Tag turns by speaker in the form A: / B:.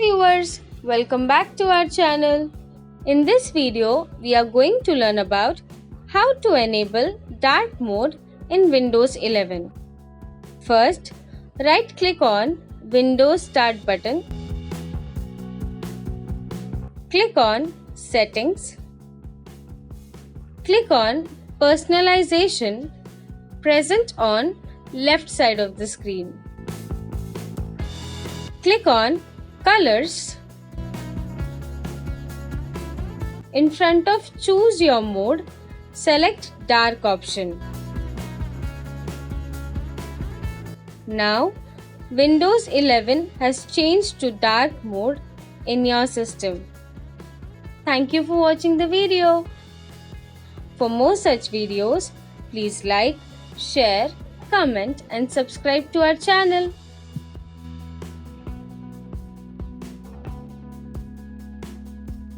A: viewers, welcome back to our channel. In this video, we are going to learn about how to enable dark mode in Windows 11. First, right-click on Windows Start button. Click on Settings. Click on Personalization present on left side of the screen. Click on Colors. In front of Choose Your Mode, select Dark option. Now, Windows 11 has changed to dark mode in your system. Thank you for watching the video. For more such videos, please like, share, comment and subscribe to our channel.